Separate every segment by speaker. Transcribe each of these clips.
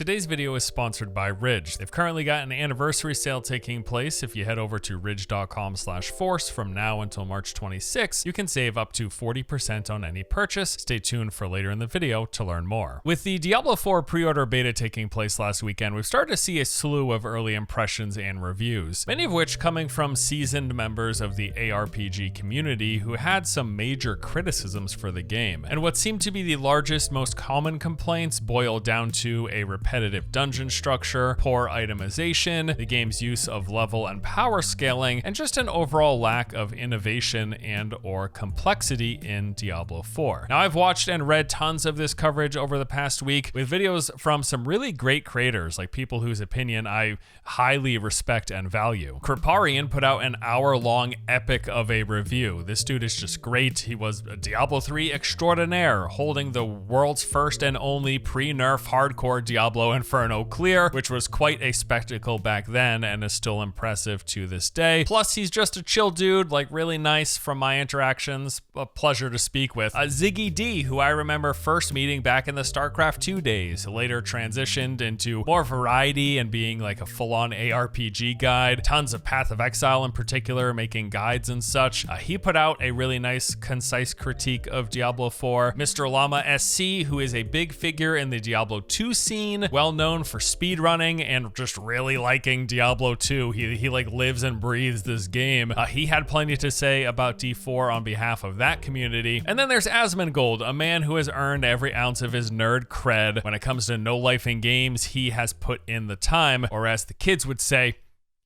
Speaker 1: Today's video is sponsored by Ridge. They've currently got an anniversary sale taking place. If you head over to ridge.com/force from now until March 26, you can save up to 40% on any purchase. Stay tuned for later in the video to learn more. With the Diablo 4 pre-order beta taking place last weekend, we've started to see a slew of early impressions and reviews, many of which coming from seasoned members of the ARPG community who had some major criticisms for the game. And what seemed to be the largest, most common complaints boiled down to a repetitive dungeon structure, poor itemization, the game's use of level and power scaling, and just an overall lack of innovation and or complexity in Diablo 4. Now, I've watched and read tons of this coverage over the past week with videos from some really great creators, like people whose opinion I highly respect and value. Kriparian put out an hour-long epic of a review. This dude is just great. He was a Diablo 3 extraordinaire, holding the world's first and only pre-nerf hardcore Diablo Inferno clear, which was quite a spectacle back then and is still impressive to this day. Plus, he's just a chill dude, like really nice from my interactions. A pleasure to speak with. Ziggy D, who I remember first meeting back in the StarCraft 2 days, later transitioned into more variety and being like a full-on ARPG guide. Tons of Path of Exile in particular, making guides and such. He put out a really nice, concise critique of Diablo 4. Mr. Llama SC, who is a big figure in the Diablo 2 scene, well known for speedrunning and just really liking Diablo 2. He like lives and breathes this game. He had plenty to say about D4 on behalf of that community. And then there's Asmongold, a man who has earned every ounce of his nerd cred. When it comes to no life in games, he has put in the time, or as the kids would say,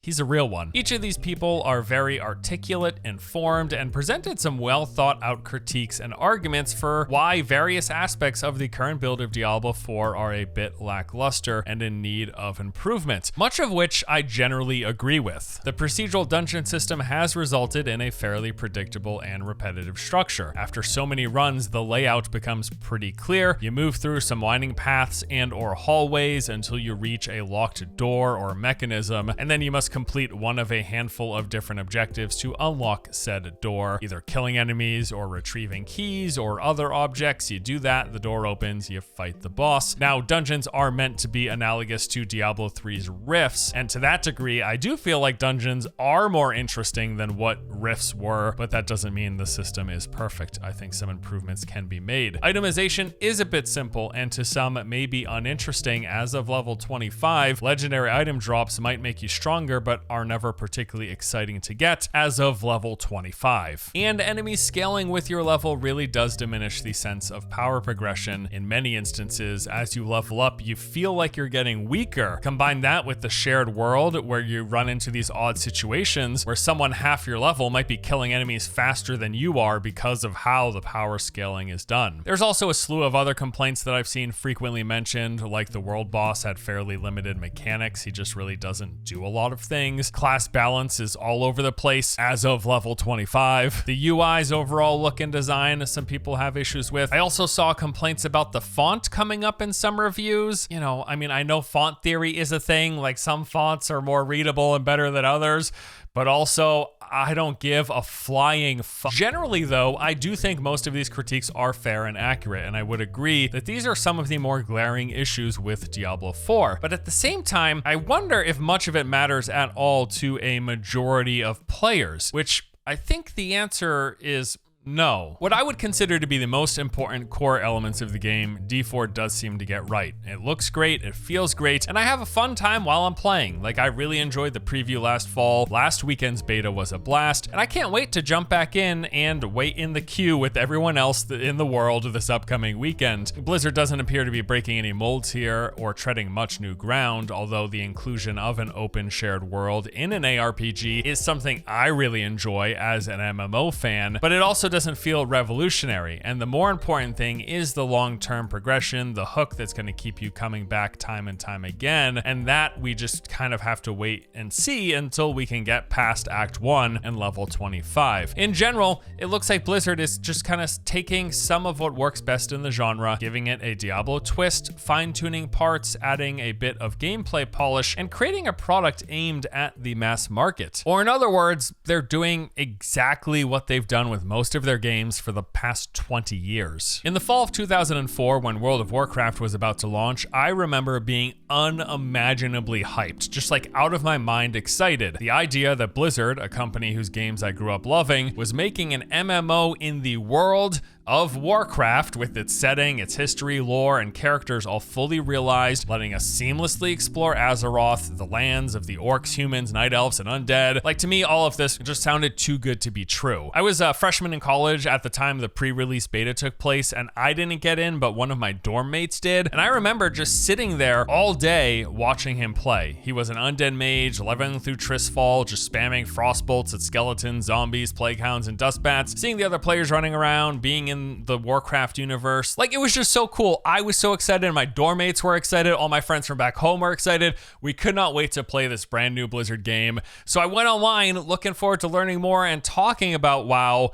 Speaker 1: he's a real one. Each of these people are very articulate, informed, and presented some well thought out critiques and arguments for why various aspects of the current build of Diablo 4 are a bit lackluster and in need of improvement, much of which I generally agree with. The procedural dungeon system has resulted in a fairly predictable and repetitive structure. After so many runs, the layout becomes pretty clear. You move through some winding paths and or hallways until you reach a locked door or mechanism, and then you must complete one of a handful of different objectives to unlock said door, either killing enemies or retrieving keys or other objects. You do that, the door opens, you fight the boss. Now, dungeons are meant to be analogous to Diablo 3's rifts, and to that degree, I do feel like dungeons are more interesting than what rifts were, but that doesn't mean the system is perfect. I think some improvements can be made. Itemization is a bit simple, and to some may be uninteresting. As of level 25, legendary item drops might make you stronger, but are never particularly exciting to get as of level 25. And enemy scaling with your level really does diminish the sense of power progression. In many instances, as you level up, you feel like you're getting weaker. Combine that with the shared world where you run into these odd situations where someone half your level might be killing enemies faster than you are because of how the power scaling is done. There's also a slew of other complaints that I've seen frequently mentioned, like the world boss had fairly limited mechanics. He just really doesn't do a lot of things. Class balance is all over the place as of level 25. The UI's overall look and design, some people have issues with. I also saw complaints about the font coming up in some reviews. You know, I mean, I know font theory is a thing, like some fonts are more readable and better than others, but also I don't give a flying fuck. Generally though, I do think most of these critiques are fair and accurate, and I would agree that these are some of the more glaring issues with Diablo 4. But at the same time, I wonder if much of it matters at all to a majority of players, which I think the answer is no. What I would consider to be the most important core elements of the game, D4 does seem to get right. It looks great, it feels great, and I have a fun time while I'm playing. Like, I really enjoyed the preview last fall. Last weekend's beta was a blast, and I can't wait to jump back in and wait in the queue with everyone else in the world this upcoming weekend. Blizzard doesn't appear to be breaking any molds here or treading much new ground, although the inclusion of an open shared world in an ARPG is something I really enjoy as an MMO fan, but it also doesn't feel revolutionary. And the more important thing is the long-term progression, the hook that's going to keep you coming back time and time again. And that we just kind of have to wait and see until we can get past Act 1 and level 25. In general, it looks like Blizzard is just kind of taking some of what works best in the genre, giving it a Diablo twist, fine-tuning parts, adding a bit of gameplay polish, and creating a product aimed at the mass market. Or in other words, they're doing exactly what they've done with most of their games for the past 20 years. In the fall of 2004, when World of Warcraft was about to launch, I remember being unimaginably hyped, just like out of my mind excited. The idea that Blizzard, a company whose games I grew up loving, was making an MMO in the world of Warcraft with its setting, its history, lore, and characters all fully realized, letting us seamlessly explore Azeroth, the lands of the orcs, humans, night elves, and undead. Like, to me, all of this just sounded too good to be true. I was a freshman in college at the time the pre-release beta took place, and I didn't get in, but one of my dorm mates did, and I remember just sitting there all day watching him play. He was an undead mage, leveling through Tristfall, just spamming frostbolts at skeletons, zombies, plague hounds, and dustbats, seeing the other players running around, being in the Warcraft universe. Like, it was just so cool. I was so excited. My dorm mates were excited. All my friends from back home were excited. We could not wait to play this brand new Blizzard game. So I went online looking forward to learning more and talking about WoW,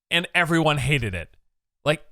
Speaker 1: and everyone hated it. Like,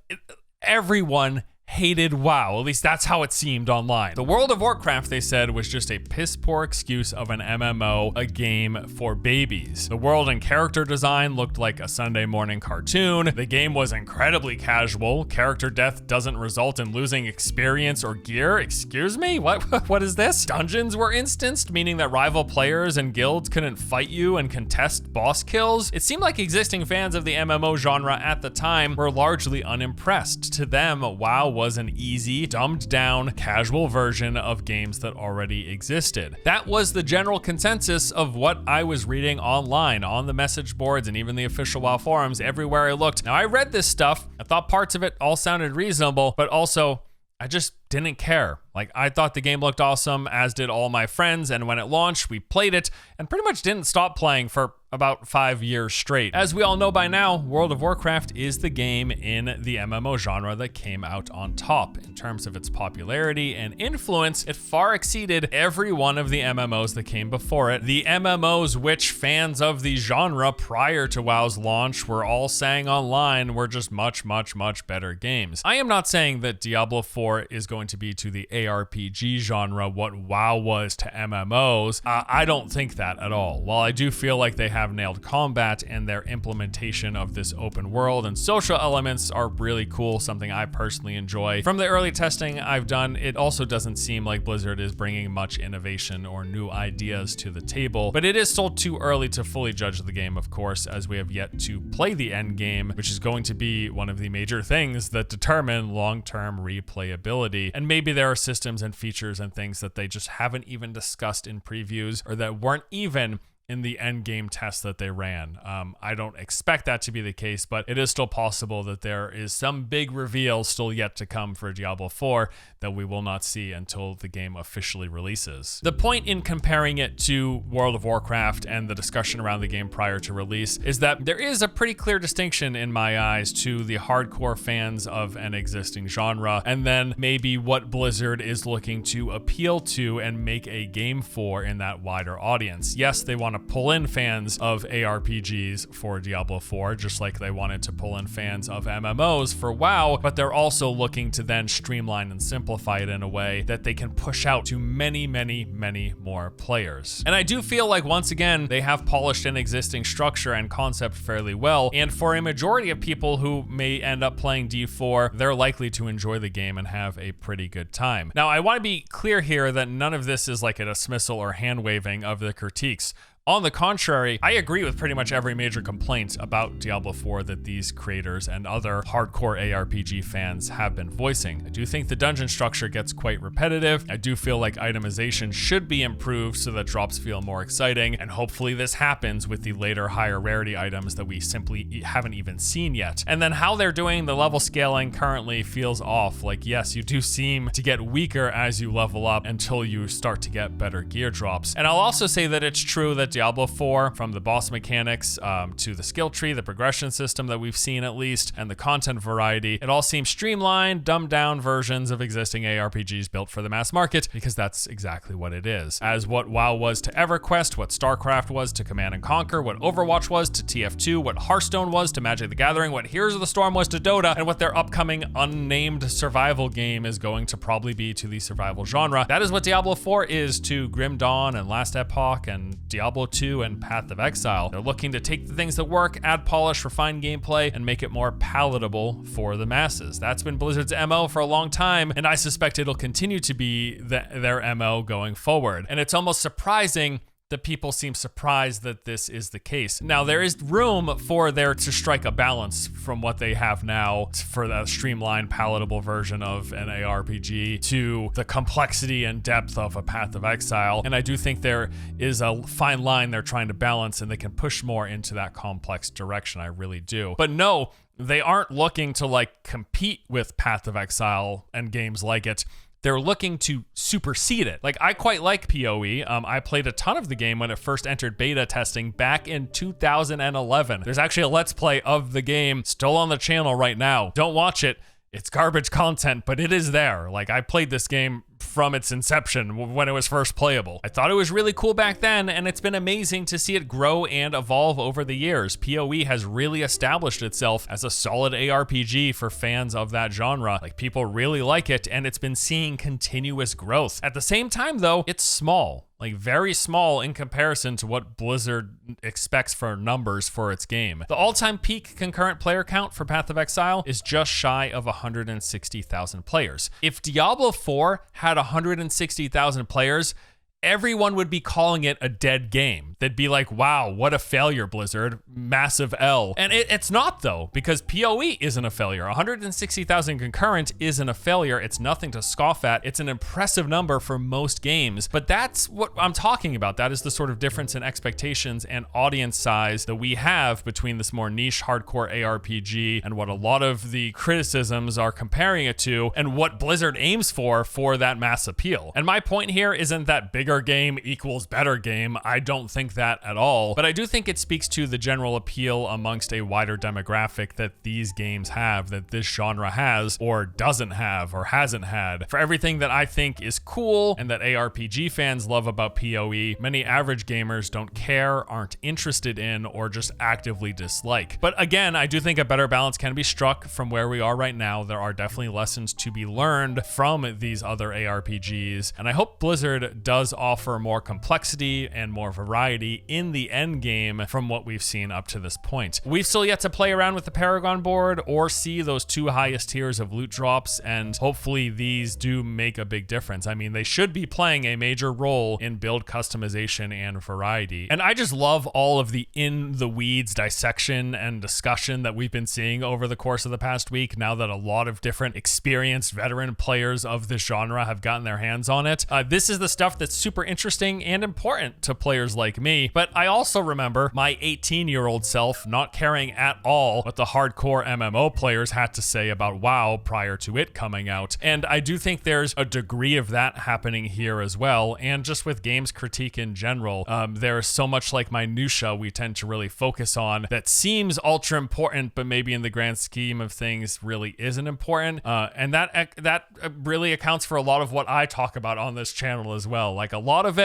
Speaker 1: everyone hated WoW. At least that's how it seemed online. The World of Warcraft, they said, was just a piss poor excuse of an MMO, a game for babies. The world and character design looked like a Sunday morning cartoon. The game was incredibly casual. Character death doesn't result in losing experience or gear. Excuse me? What is this? Dungeons were instanced, meaning that rival players and guilds couldn't fight you and contest boss kills. It seemed like existing fans of the MMO genre at the time were largely unimpressed. To them, WoW was an easy, dumbed down, casual version of games that already existed. That was the general consensus of what I was reading online, on the message boards, and even the official WoW forums, everywhere I looked. Now, I read this stuff, I thought parts of it all sounded reasonable, but also I just didn't care. Like, I thought the game looked awesome, as did all my friends, and when it launched, we played it, and pretty much didn't stop playing for about 5 years straight. As we all know by now, World of Warcraft is the game in the MMO genre that came out on top. In terms of its popularity and influence, it far exceeded every one of the MMOs that came before it. The MMOs which fans of the genre prior to WoW's launch were all saying online were just much, much, much better games. I am not saying that Diablo 4 is going to be to the ARPG genre what WoW was to MMOs. I don't think that at all. While I do feel like they have nailed combat, and their implementation of this open world and social elements are really cool, something I personally enjoy. From the early testing I've done, it also doesn't seem like Blizzard is bringing much innovation or new ideas to the table, but it is still too early to fully judge the game, of course, as we have yet to play the end game, which is going to be one of the major things that determine long-term replayability. And maybe there are systems and features and things that they just haven't even discussed in previews, or that weren't even in the end game test that they ran. I don't expect that to be the case, but it is still possible that there is some big reveal still yet to come for Diablo 4 that we will not see until the game officially releases. The point in comparing it to World of Warcraft and the discussion around the game prior to release is that there is a pretty clear distinction in my eyes to the hardcore fans of an existing genre, and then maybe what Blizzard is looking to appeal to and make a game for in that wider audience. Yes, they want to pull in fans of ARPGs for Diablo 4, just like they wanted to pull in fans of MMOs for WoW, but they're also looking to then streamline and simplify it in a way that they can push out to many, many, many more players. And I do feel like, once again, they have polished an existing structure and concept fairly well, and for a majority of people who may end up playing D4, they're likely to enjoy the game and have a pretty good time. Now, I want to be clear here that none of this is like a dismissal or hand-waving of the critiques. On the contrary, I agree with pretty much every major complaint about Diablo 4 that these creators and other hardcore ARPG fans have been voicing. I do think the dungeon structure gets quite repetitive. I do feel like itemization should be improved so that drops feel more exciting, and hopefully this happens with the later higher rarity items that we simply haven't even seen yet. And then how they're doing the level scaling currently feels off. Like, yes, you do seem to get weaker as you level up until you start to get better gear drops. And I'll also say that it's true that Diablo 4, from the boss mechanics to the skill tree, the progression system that we've seen at least, and the content variety, it all seems streamlined, dumbed down versions of existing ARPGs built for the mass market, because that's exactly what it is. As what WoW was to EverQuest, what StarCraft was to Command & Conquer, what Overwatch was to TF2, what Hearthstone was to Magic the Gathering, what Heroes of the Storm was to Dota, and what their upcoming unnamed survival game is going to probably be to the survival genre. That is what Diablo 4 is to Grim Dawn and Last Epoch and Diablo 2 and Path of Exile. They're looking to take the things that work, add polish, refine gameplay, and make it more palatable for the masses. That's been Blizzard's MO for a long time, and I suspect it'll continue to be their MO going forward. And it's almost surprising that people seem surprised that this is the case. Now, there is room for there to strike a balance from what they have now for the streamlined, palatable version of an ARPG to the complexity and depth of a Path of Exile. And I do think there is a fine line they're trying to balance, and they can push more into that complex direction. I really do. But no, they aren't looking to like compete with Path of Exile and games like it. They're looking to supersede it. Like, I quite like PoE. I played a ton of the game when it first entered beta testing back in 2011. There's actually a Let's Play of the game still on the channel right now. Don't watch it. It's garbage content, but it is there. Like, I played this game from its inception when it was first playable. I thought it was really cool back then, and it's been amazing to see it grow and evolve over the years. PoE has really established itself as a solid ARPG for fans of that genre. Like, people really like it, and it's been seeing continuous growth. At the same time, though, it's small. Like, very small in comparison to what Blizzard expects for numbers for its game. The all-time peak concurrent player count for Path of Exile is just shy of 160,000 players. If Diablo 4 had 160,000 players, everyone would be calling it a dead game. They'd be like, wow, what a failure, Blizzard. Massive L. And it's not, though, because PoE isn't a failure. 160,000 concurrent isn't a failure. It's nothing to scoff at. It's an impressive number for most games. But that's what I'm talking about. That is the sort of difference in expectations and audience size that we have between this more niche hardcore ARPG and what a lot of the criticisms are comparing it to, and what Blizzard aims for that mass appeal. And my point here isn't that bigger game equals better game. I don't think that at all, but I do think it speaks to the general appeal amongst a wider demographic that these games have, that this genre has, or doesn't have, or hasn't had. For everything that I think is cool and that ARPG fans love about PoE, many average gamers don't care, aren't interested in, or just actively dislike. But again, I do think a better balance can be struck from where we are right now. There are definitely lessons to be learned from these other ARPGs, and I hope Blizzard does offer more complexity and more variety in the end game from what we've seen up to this point. We've still yet to play around with the Paragon board or see those 2 highest tiers of loot drops, and hopefully these do make a big difference. I mean, they should be playing a major role in build customization and variety. And I just love all of the in the weeds dissection and discussion that we've been seeing over the course of the past week, now that a lot of different experienced veteran players of this genre have gotten their hands on it. This is the stuff that's super interesting and important to players like me, but I also remember my 18-year-old self not caring at all what the hardcore MMO players had to say about WoW prior to it coming out. And I do think there's a degree of that happening here as well, and just with games critique in general, there's so much like minutia we tend to really focus on that seems ultra important, but maybe in the grand scheme of things really isn't important. And that really accounts for a lot of what I talk about on this channel as well. Like, a lot of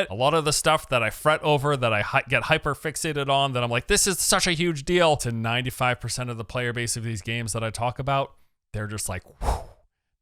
Speaker 1: the stuff that I fret over, that I get hyper fixated on, that I'm like, this is such a huge deal, to 95% of the player base of these games that I talk about, they're just like, whew.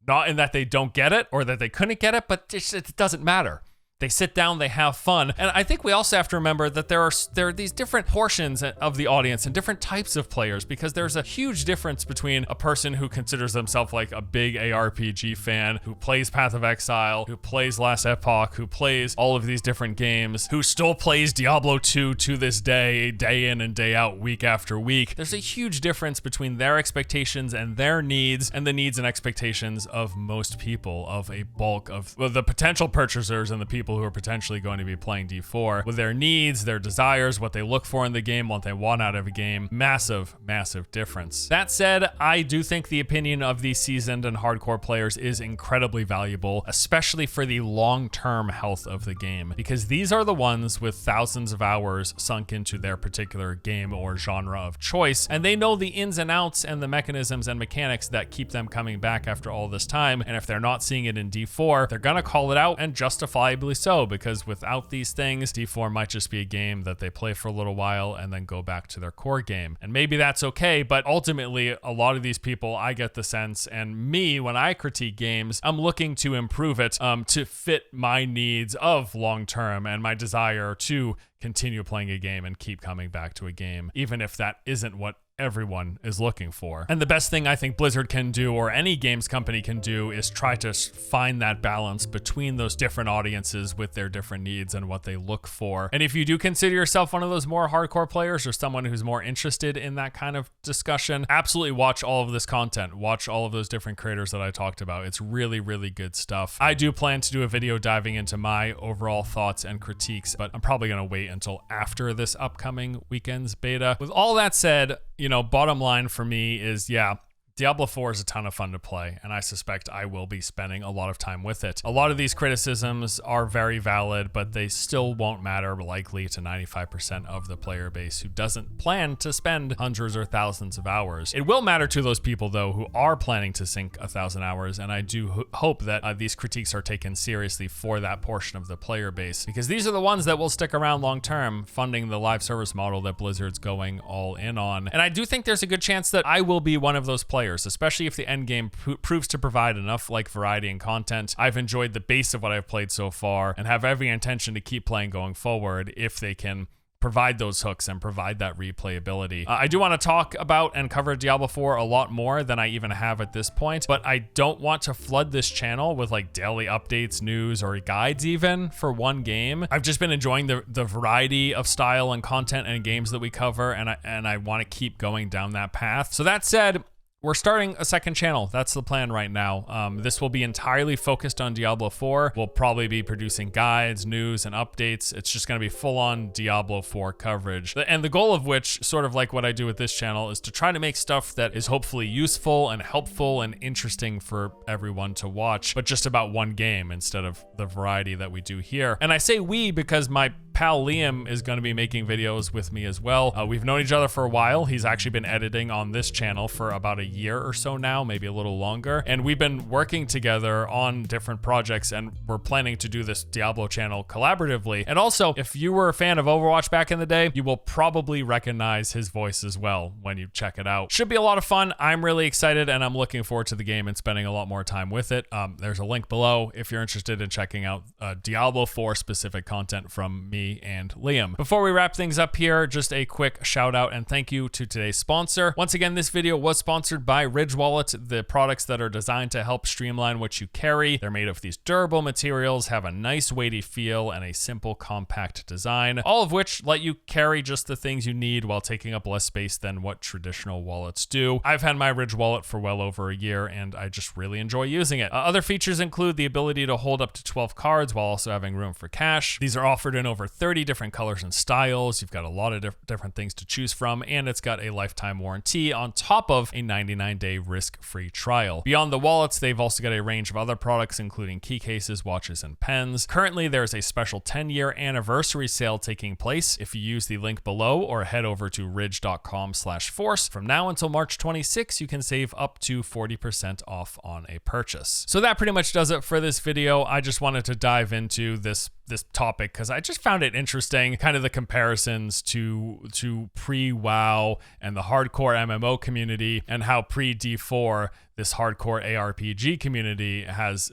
Speaker 1: Not in that they don't get it or that they couldn't get it, but it doesn't matter. They sit down, they have fun. And I think we also have to remember that there are these different portions of the audience and different types of players, because there's a huge difference between a person who considers themselves like a big ARPG fan, who plays Path of Exile, who plays Last Epoch, who plays all of these different games, who still plays Diablo 2 to this day in and day out, week after week. There's a huge difference between their expectations and their needs, and the needs and expectations of most people, of a bulk of the potential purchasers and the people who are potentially going to be playing D4, with their needs, their desires, what they look for in the game, what they want out of a game. Massive, massive difference. That said, I do think the opinion of these seasoned and hardcore players is incredibly valuable, especially for the long-term health of the game, because these are the ones with thousands of hours sunk into their particular game or genre of choice, and they know the ins and outs and the mechanisms and mechanics that keep them coming back after all this time. And if they're not seeing it in D4, they're gonna call it out and justifiably so, because without these things, D4 might just be a game that they play for a little while and then go back to their core game. And maybe that's okay, but ultimately, a lot of these people, I get the sense, and me, when I critique games, I'm looking to improve it to fit my needs of long-term and my desire to continue playing a game and keep coming back to a game, even if that isn't what everyone is looking for. And the best thing I think Blizzard can do, or any games company can do, is try to find that balance between those different audiences with their different needs and what they look for. And if you do consider yourself one of those more hardcore players or someone who's more interested in that kind of discussion, absolutely watch all of this content. Watch all of those different creators that I talked about. It's really, really good stuff. I do plan to do a video diving into my overall thoughts and critiques, but I'm probably going to wait until after this upcoming weekend's beta. With all that said, you know, bottom line for me is, yeah, Diablo 4 is a ton of fun to play, and I suspect I will be spending a lot of time with it. A lot of these criticisms are very valid, but they still won't matter likely to 95% of the player base who doesn't plan to spend hundreds or thousands of hours. It will matter to those people, though, who are planning to sink 1,000 hours, and I do hope that these critiques are taken seriously for that portion of the player base, because these are the ones that will stick around long term, funding the live service model that Blizzard's going all in on. And I do think there's a good chance that I will be one of those players, especially if the end game proves to provide enough variety and content. I've enjoyed the base of what I've played so far and have every intention to keep playing going forward if they can provide those hooks and provide that replayability. I do want to talk about and cover Diablo 4 a lot more than I even have at this point, but I don't want to flood this channel with daily updates, news, or guides even for one game. I've just been enjoying the variety of style and content and games that we cover, and I want to keep going down that path. So that said, we're starting a second channel. That's the plan right now. This will be entirely focused on Diablo 4. We'll probably be producing guides, news, and updates. It's just going to be full-on Diablo 4 coverage. And the goal of which, sort of like what I do with this channel, is to try to make stuff that is hopefully useful and helpful and interesting for everyone to watch, but just about one game instead of the variety that we do here. And I say we because my pal Liam is going to be making videos with me as well. We've known each other for a while. He's actually been editing on this channel for about a year or so now, maybe a little longer. And we've been working together on different projects, and we're planning to do this Diablo channel collaboratively. And also, if you were a fan of Overwatch back in the day, you will probably recognize his voice as well when you check it out. Should be a lot of fun. I'm really excited, and I'm looking forward to the game and spending a lot more time with it. There's a link below if you're interested in checking out Diablo 4 specific content from me and Liam. Before we wrap things up here, just a quick shout out and thank you to today's sponsor. Once again, this video was sponsored by Ridge Wallet, the products that are designed to help streamline what you carry. They're made of these durable materials, have a nice weighty feel, and a simple compact design, all of which let you carry just the things you need while taking up less space than what traditional wallets do. I've had my Ridge Wallet for well over a year, and I just really enjoy using it. Other features include the ability to hold up to 12 cards while also having room for cash. These are offered in over 30 different colors and styles. You've got a lot of different things to choose from, and it's got a lifetime warranty on top of a 99-day risk-free trial. Beyond the wallets, they've also got a range of other products, including key cases, watches, and pens. Currently, there's a special 10-year anniversary sale taking place. If you use the link below or head over to ridge.com/force, from now until March 26, you can save up to 40% off on a purchase. So that pretty much does it for this video. I just wanted to dive into this topic because I just found it interesting, kind of the comparisons to pre-WoW and the hardcore MMO community, and how pre-D4 this hardcore ARPG community has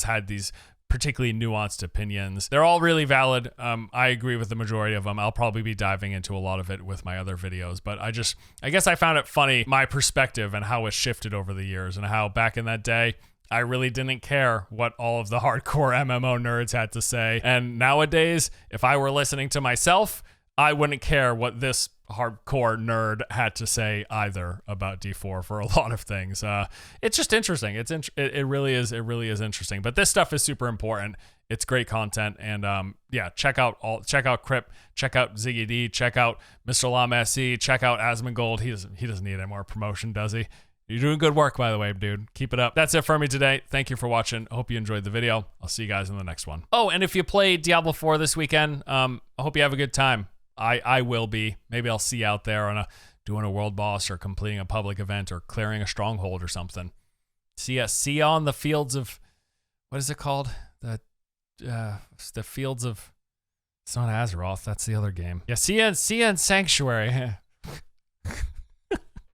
Speaker 1: had these particularly nuanced opinions. They're all really valid. I agree with the majority of them. I'll probably be diving into a lot of it with my other videos, but I guess I found it funny, my perspective and how it's shifted over the years, and how back in that day, I really didn't care what all of the hardcore MMO nerds had to say. And nowadays, if I were listening to myself, I wouldn't care what this hardcore nerd had to say either about D4 for a lot of things. It's just interesting. It really is interesting. But this stuff is super important. It's great content, and yeah, check out Crip, check out Ziggy D, check out Mr. Lam SE, check out Asmongold. He doesn't need any more promotion, does he? You're doing good work, by the way, dude. Keep it up. That's it for me today. Thank you for watching. I hope you enjoyed the video. I'll see you guys in the next one. Oh, and if you play Diablo 4 this weekend, I hope you have a good time. I will be. Maybe I'll see you out there on doing a world boss or completing a public event or clearing a stronghold or something. See ya on the fields of, what is it called? The the fields of. It's not Azeroth. That's the other game. Yeah, CN Sanctuary.